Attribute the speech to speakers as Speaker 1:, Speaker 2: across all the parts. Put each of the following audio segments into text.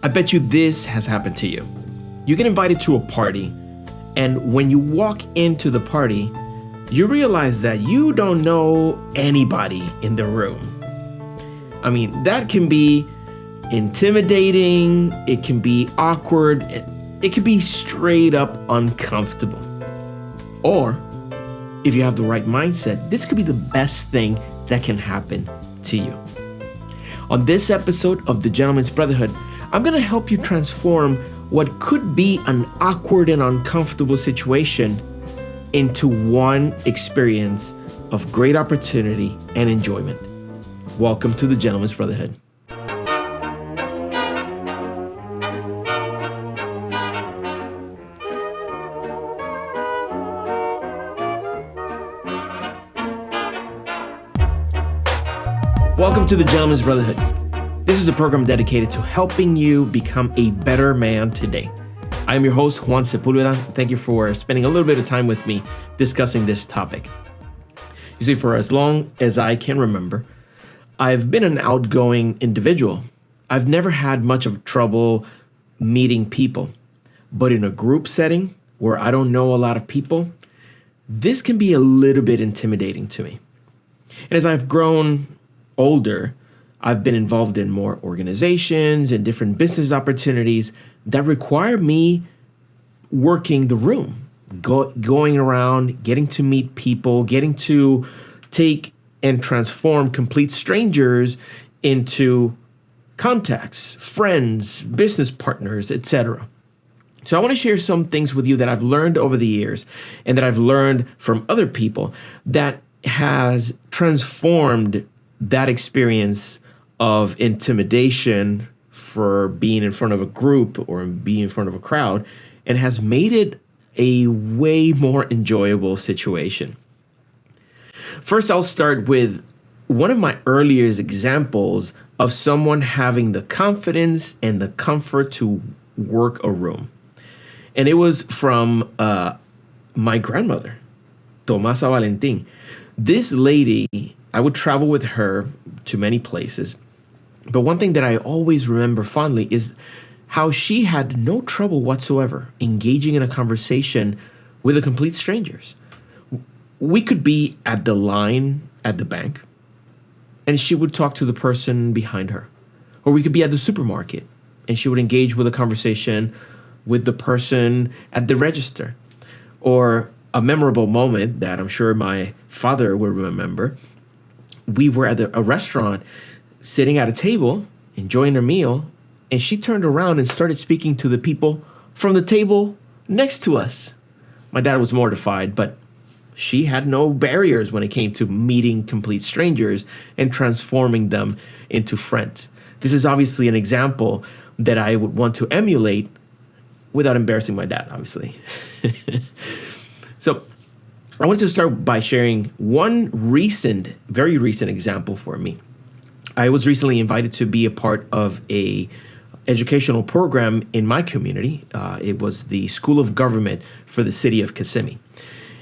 Speaker 1: I bet you this has happened to you. You get invited to a party, and when you walk into the party, you realize that you don't know anybody in the room. I mean, that can be intimidating, it can be awkward, it can be straight up uncomfortable. Or, if you have the right mindset, this could be the best thing that can happen to you. On this episode of the Gentleman's Brotherhood, I'm going to help you transform what could be an awkward and uncomfortable situation into one experience of great opportunity and enjoyment. Welcome to the Gentleman's Brotherhood. Welcome to the Gentleman's Brotherhood. This is a program dedicated to helping you become a better man today. I am your host, Juan Sepulveda. Thank you for spending a little bit of time with me discussing this topic. You see, for as long as I can remember, I've been an outgoing individual. I've never had much of trouble meeting people. But in a group setting where I don't know a lot of people, this can be a little bit intimidating to me. And as I've grown older, I've been involved in more organizations and different business opportunities that require me working the room, going around, getting to meet people, getting to take and transform complete strangers into contacts, friends, business partners, etc. So I want to share some things with you that I've learned over the years and that I've learned from other people that has transformed that experience of intimidation for being in front of a group or being in front of a crowd and has made it a way more enjoyable situation. First, I'll start with one of my earliest examples of someone having the confidence and the comfort to work a room. And it was from my grandmother, Tomasa Valentin. This lady, I would travel with her to many places. But one thing that I always remember fondly is how she had no trouble whatsoever engaging in a conversation with complete strangers. We could be at the line at the bank, and she would talk to the person behind her. Or we could be at the supermarket, and she would engage with a conversation with the person at the register. Or a memorable moment that I'm sure my father would remember, we were at a restaurant sitting at a table, enjoying a meal, and she turned around and started speaking to the people from the table next to us. My dad was mortified, but she had no barriers when it came to meeting complete strangers and transforming them into friends. This is obviously an example that I would want to emulate without embarrassing my dad, obviously. So I wanted to start by sharing one very recent example for me. I was recently invited to be a part of a educational program in my community. It was the School of Government for the city of Kissimmee.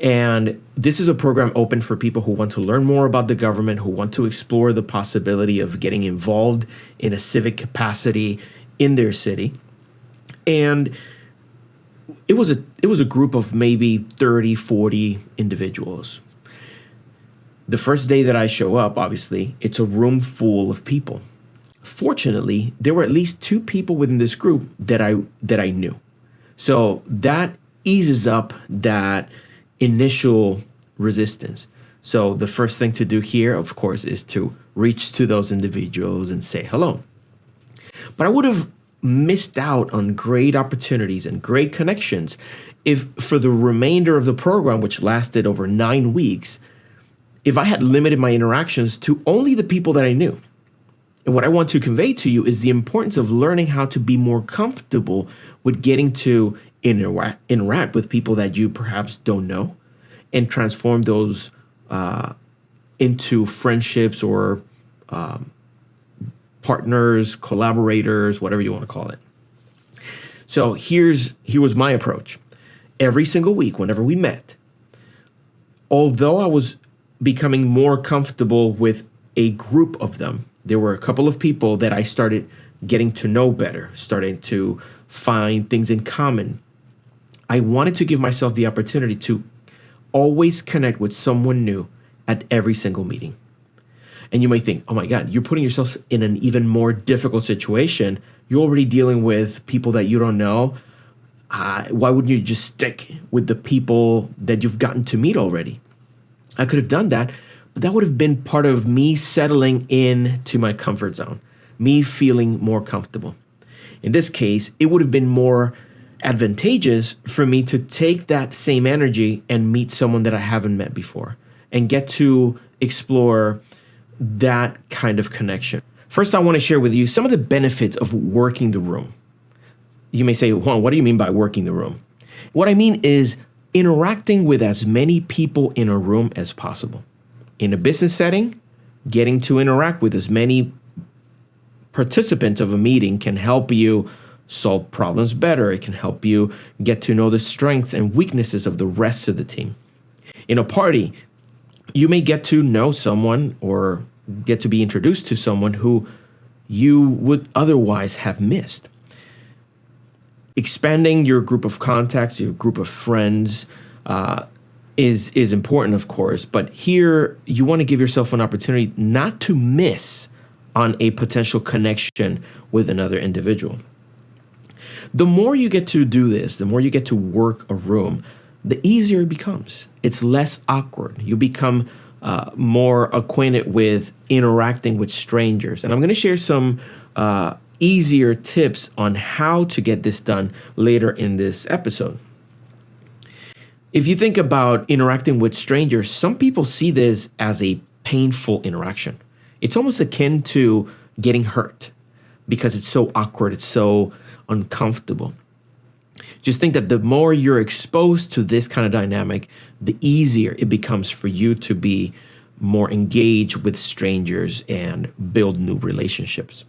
Speaker 1: And this is a program open for people who want to learn more about the government, who want to explore the possibility of getting involved in a civic capacity in their city. And it was a group of maybe 30, 40 individuals. The first day that I show up, obviously, it's a room full of people. Fortunately, there were at least two people within this group that I knew. So that eases up that initial resistance. So the first thing to do here, of course, is to reach to those individuals and say hello. But I would have missed out on great opportunities and great connections if for the remainder of the program, which lasted over 9 weeks, if I had limited my interactions to only the people that I knew. And what I want to convey to you is the importance of learning how to be more comfortable with getting to interact with people that you perhaps don't know and transform those into friendships or partners, collaborators, whatever you want to call it. So here was my approach. Every single week, whenever we met, although I was becoming more comfortable with a group of them, there were a couple of people that I started getting to know better, starting to find things in common. I wanted to give myself the opportunity to always connect with someone new at every single meeting. And you might think, oh my God, you're putting yourself in an even more difficult situation. You're already dealing with people that you don't know. Why wouldn't you just stick with the people that you've gotten to meet already? I could have done that, but that would have been part of me settling into my comfort zone, me feeling more comfortable. In this case, it would have been more advantageous for me to take that same energy and meet someone that I haven't met before and get to explore that kind of connection. First, I want to share with you some of the benefits of working the room. You may say, Juan, what do you mean by working the room? What I mean is interacting with as many people in a room as possible. In a business setting, getting to interact with as many participants of a meeting can help you solve problems better. It can help you get to know the strengths and weaknesses of the rest of the team. In a party, you may get to know someone or get to be introduced to someone who you would otherwise have missed. Expanding your group of contacts, your group of friends, is important, of course, but here you want to give yourself an opportunity not to miss on a potential connection with another individual. The more you get to do this, the more you get to work a room, the easier it becomes. It's less awkward. You become more acquainted with interacting with strangers. And I'm going to share some easier tips on how to get this done later in this episode. If you think about interacting with strangers, some people see this as a painful interaction. It's almost akin to getting hurt because it's so awkward, it's so uncomfortable. Just think that the more you're exposed to this kind of dynamic, the easier it becomes for you to be more engaged with strangers and build new relationships.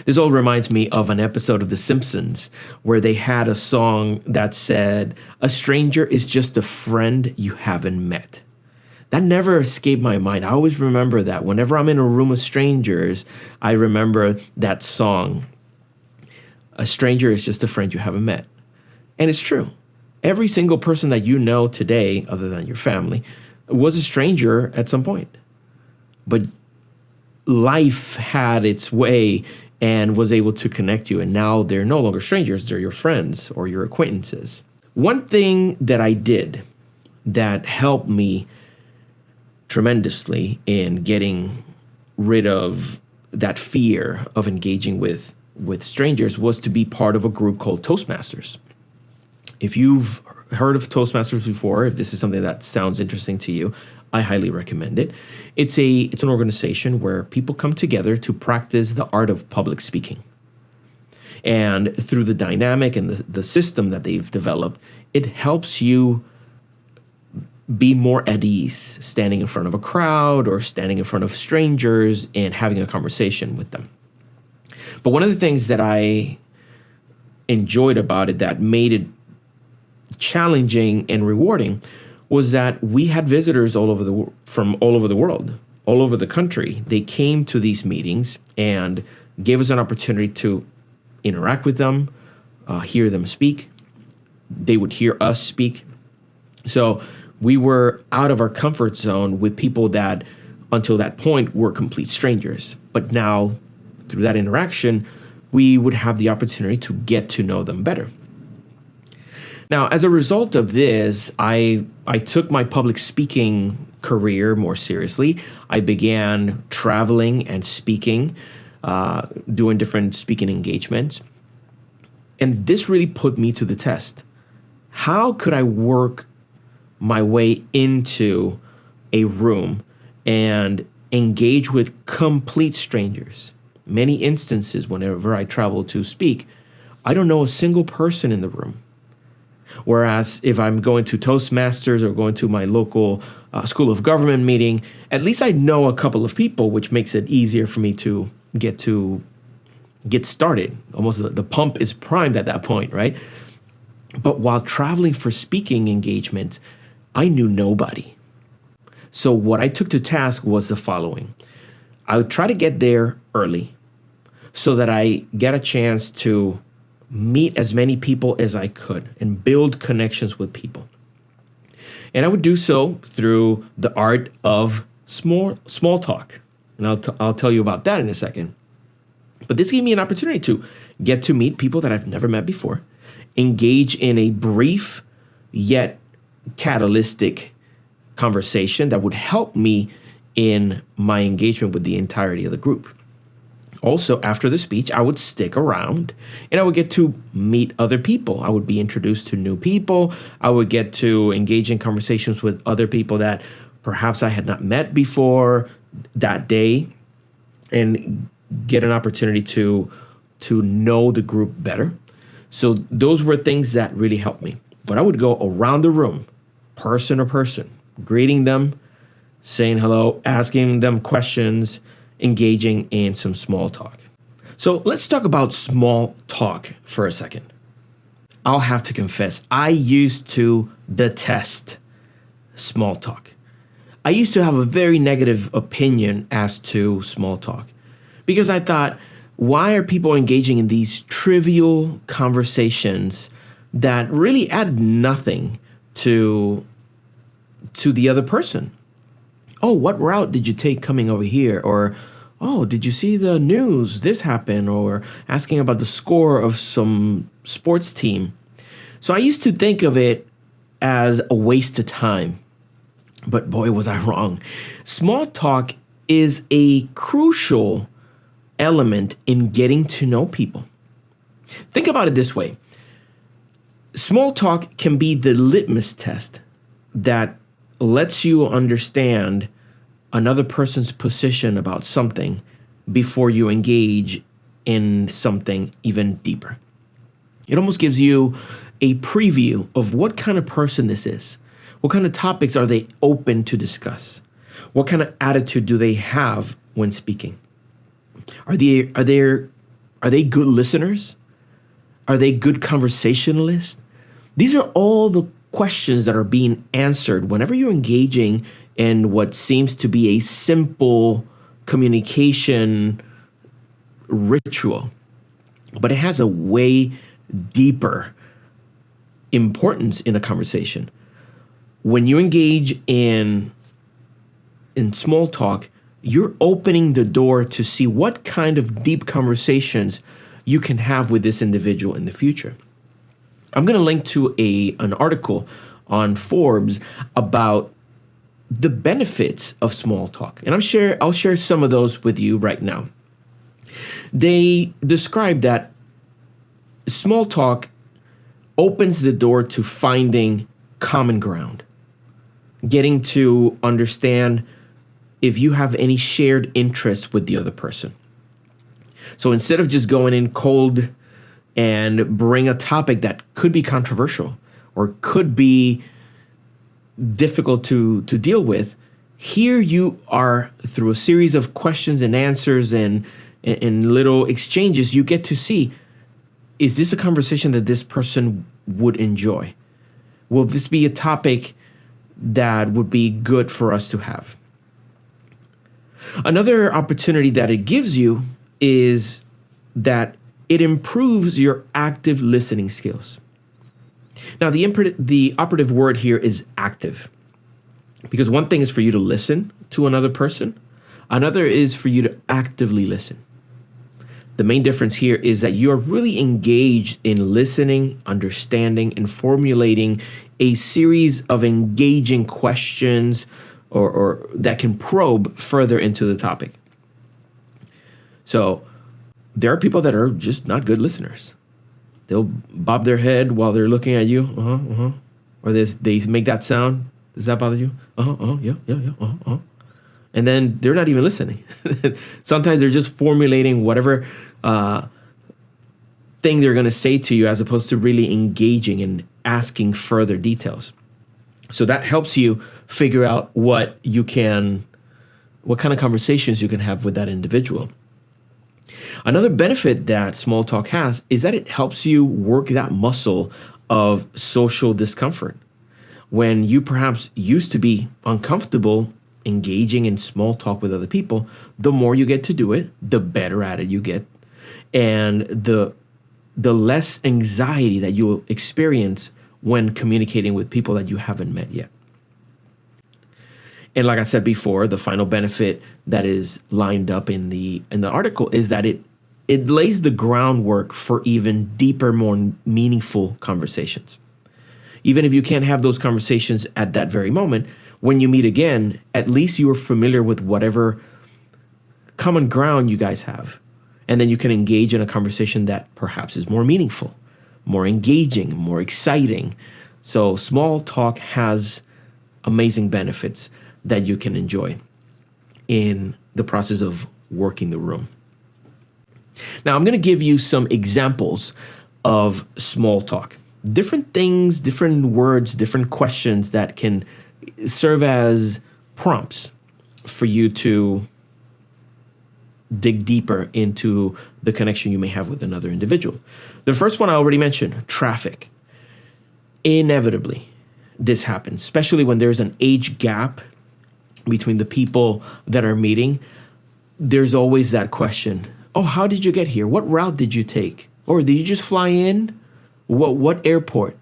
Speaker 1: This all reminds me of an episode of The Simpsons where they had a song that said, "A stranger is just a friend you haven't met." That never escaped my mind. I always remember that. Whenever I'm in a room of strangers, I remember that song. A stranger is just a friend you haven't met. And it's true. Every single person that you know today, other than your family, was a stranger at some point. But life had its way and was able to connect you. And now they're no longer strangers, they're your friends or your acquaintances. One thing that I did that helped me tremendously in getting rid of that fear of engaging with strangers was to be part of a group called Toastmasters. If you've heard of Toastmasters before, if this is something that sounds interesting to you, I highly recommend it. It's an organization where people come together to practice the art of public speaking. And through the dynamic and the system that they've developed, it helps you be more at ease standing in front of a crowd or standing in front of strangers and having a conversation with them. But one of the things that I enjoyed about it that made it challenging and rewarding was that we had visitors from all over the world, all over the country. They came to these meetings and gave us an opportunity to interact with them, hear them speak. They would hear us speak. So we were out of our comfort zone with people that, until that point, were complete strangers. But now, through that interaction, we would have the opportunity to get to know them better. Now, as a result of this, I took my public speaking career more seriously. I began traveling and speaking, doing different speaking engagements. And this really put me to the test. How could I work my way into a room and engage with complete strangers? Many instances, whenever I travel to speak, I don't know a single person in the room. Whereas if I'm going to Toastmasters or going to my local School of Government meeting, at least I know a couple of people, which makes it easier for me to get started. Almost the pump is primed at that point, right? But while traveling for speaking engagements, I knew nobody. So what I took to task was the following. I would try to get there early, so that I get a chance to meet as many people as I could and build connections with people. And I would do so through the art of small talk. And I'll tell you about that in a second. But this gave me an opportunity to get to meet people that I've never met before, engage in a brief yet catalytic conversation that would help me in my engagement with the entirety of the group. Also, after the speech, I would stick around and I would get to meet other people. I would be introduced to new people. I would get to engage in conversations with other people that perhaps I had not met before that day, and get an opportunity to know the group better. So those were things that really helped me. But I would go around the room, person to person, greeting them, saying hello, asking them questions, engaging in some small talk. So let's talk about small talk for a second. I'll have to confess, I used to detest small talk. I used to have a very negative opinion as to small talk because I thought, why are people engaging in these trivial conversations that really add nothing to the other person? Oh, what route did you take coming over here? Or, oh, did you see the news? This happened. Or asking about the score of some sports team. So I used to think of it as a waste of time. But boy, was I wrong. Small talk is a crucial element in getting to know people. Think about it this way. Small talk can be the litmus test that lets you understand another person's position about something before you engage in something even deeper. It almost gives you a preview of what kind of person this is. What kind of topics are they open to discuss? What kind of attitude do they have when speaking? Are they good listeners? Are they good conversationalists? These are all the questions that are being answered whenever you're engaging in what seems to be a simple communication ritual, but it has a way deeper importance in a conversation. When you engage in small talk, you're opening the door to see what kind of deep conversations you can have with this individual in the future. I'm going to link to an article on Forbes about the benefits of small talk, and I'll share some of those with you right now. They describe that small talk opens the door to finding common ground, getting to understand if you have any shared interests with the other person. So instead of just going in cold and bring a topic that could be controversial or could be difficult to deal with, here you are, through a series of questions and answers and little exchanges, you get to see, is this a conversation that this person would enjoy? Will this be a topic that would be good for us to have? Another opportunity that it gives you is that it improves your active listening skills. Now, the operative word here is active, because one thing is for you to listen to another person. Another is for you to actively listen. The main difference here is that you're really engaged in listening, understanding, and formulating a series of engaging questions or that can probe further into the topic. So there are people that are just not good listeners. They'll bob their head while they're looking at you, or they make that sound. Does that bother you? Yeah. And then they're not even listening. Sometimes they're just formulating whatever thing they're going to say to you, as opposed to really engaging and asking further details. So that helps you figure out what kind of conversations you can have with that individual. Another benefit that small talk has is that it helps you work that muscle of social discomfort. When you perhaps used to be uncomfortable engaging in small talk with other people, the more you get to do it, the better at it you get. and the less anxiety that you'll experience when communicating with people that you haven't met yet. And like I said before, the final benefit that is lined up in the article is that it lays the groundwork for even deeper, more meaningful conversations. Even if you can't have those conversations at that very moment, when you meet again, at least you are familiar with whatever common ground you guys have. And then you can engage in a conversation that perhaps is more meaningful, more engaging, more exciting. So small talk has amazing benefits that you can enjoy in the process of working the room. Now, I'm going to give you some examples of small talk. Different things, different words, different questions that can serve as prompts for you to dig deeper into the connection you may have with another individual. The first one I already mentioned, traffic. Inevitably, this happens, especially when there's an age gap between the people that are meeting. There's always that question. Oh, how did you get here? What route did you take? Or did you just fly in? What airport?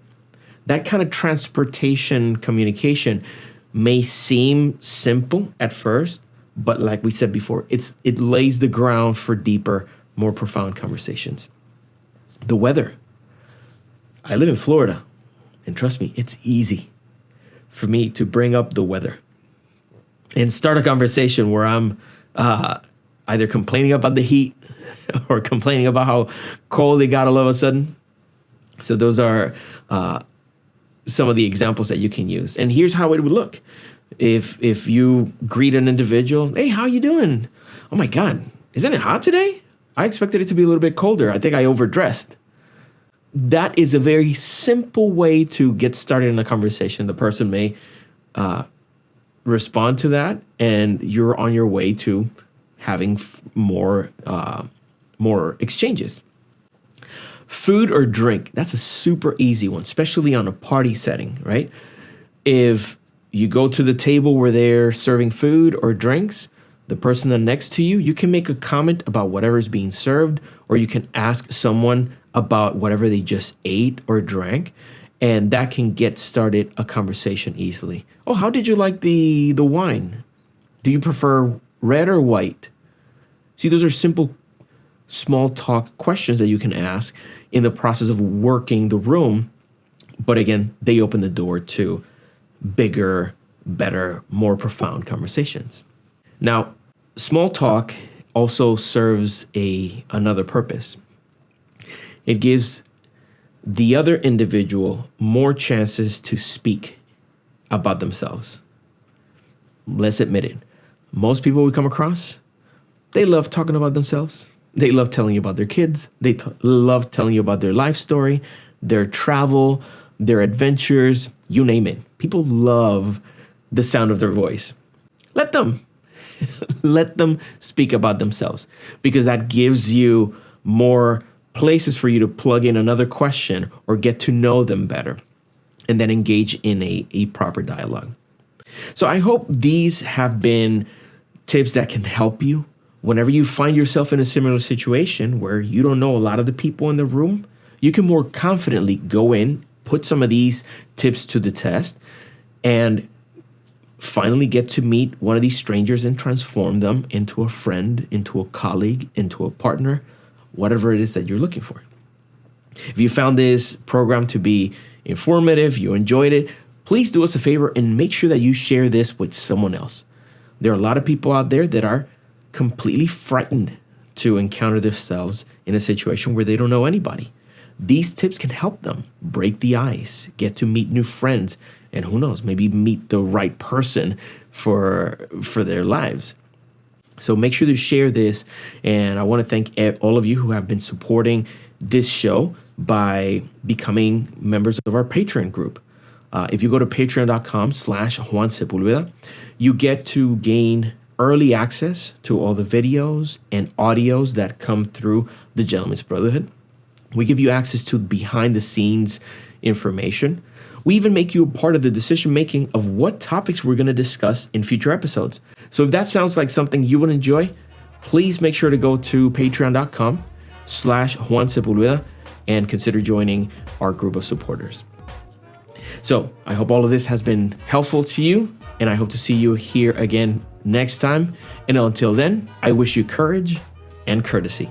Speaker 1: That kind of transportation communication may seem simple at first, but like we said before, it lays the ground for deeper, more profound conversations. The weather. I live in Florida, and trust me, it's easy for me to bring up the weather and start a conversation where I'm either complaining about the heat or complaining about how cold it got all of a sudden. So those are some of the examples that you can use. And here's how it would look. If you greet an individual, hey, how you doing? Oh my God, isn't it hot today? I expected it to be a little bit colder. I think I overdressed. That is a very simple way to get started in a conversation. The person may respond to that, and you're on your way to having more exchanges. Food or drink, that's a super easy one, especially on a party setting, right? If you go to the table where they're serving food or drinks, the person that's next to you, you can make a comment about whatever is being served, or you can ask someone about whatever they just ate or drank, and that can get started a conversation easily. Oh, how did you like the wine? Do you prefer red or white? See, those are simple small talk questions that you can ask in the process of working the room. But again, they open the door to bigger, better, more profound conversations. Now, small talk also serves another purpose. It gives the other individual more chances to speak about themselves. Let's admit it. Most people we come across, they love talking about themselves. They love telling you about their kids. They love telling you about their life story, their travel, their adventures, you name it. People love the sound of their voice. Let them. Let them speak about themselves, because that gives you more places for you to plug in another question or get to know them better, and then engage in a proper dialogue. So I hope these have been tips that can help you whenever you find yourself in a similar situation where you don't know a lot of the people in the room. You can more confidently go in, put some of these tips to the test, and finally get to meet one of these strangers and transform them into a friend, into a colleague, into a partner, whatever it is that you're looking for. If you found this program to be informative, you enjoyed it, please do us a favor and make sure that you share this with someone else. There are a lot of people out there that are completely frightened to encounter themselves in a situation where they don't know anybody. These tips can help them break the ice, get to meet new friends, and who knows, maybe meet the right person for their lives. So make sure to share this. And I want to thank all of you who have been supporting this show by becoming members of our Patreon group. If you go to patreon.com/Juan Sepulveda, you get to gain early access to all the videos and audios that come through the Gentlemen's Brotherhood. We give you access to behind the scenes information. We even make you a part of the decision making of what topics we're going to discuss in future episodes. So if that sounds like something you would enjoy, please make sure to go to patreon.com Juan Sepulveda and consider joining our group of supporters. So I hope all of this has been helpful to you, and I hope to see you here again next time. And until then, I wish you courage and courtesy.